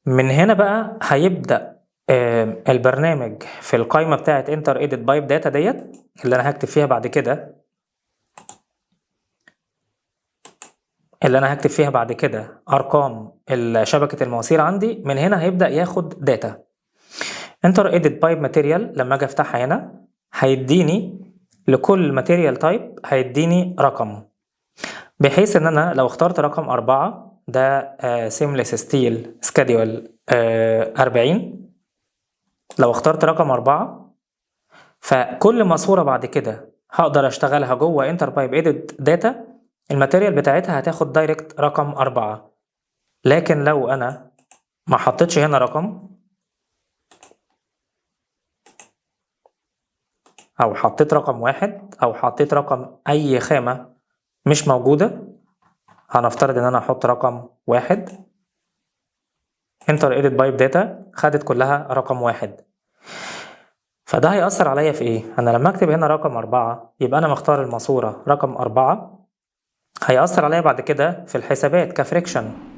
من هنا بقى هيبدأ البرنامج في القائمة بتاعة enter edit pipe data ديت اللي أنا هكتب فيها بعد كده أرقام شبكة المواسير عندي. من هنا هيبدأ ياخد داتا. enter edit pipe material لما أجي أفتحها هنا هيديني لكل ماتيريال تايب هيديني رقم، بحيث ان انا لو اخترت رقم 4 ده سيمليس ستيل سكادول 40، لو اخترت رقم 4 فكل ماسورة بعد كده هقدر اشتغلها جوه انتر بايب اديت داتا الماتيريال بتاعتها هتاخد دايركت رقم 4. لكن لو انا ما حطيتش هنا رقم او حطيت رقم 1 او حطيت رقم اي خامة مش موجودة، هنفترض ان انا احط رقم 1 انتر اديت بايب داتا خدت كلها رقم 1، فده هيأثر عليا في ايه؟ انا لما اكتب هنا رقم 4 يبقى انا مختار الماسورة رقم 4، هيأثر عليا بعد كده في الحسابات كفريكشن.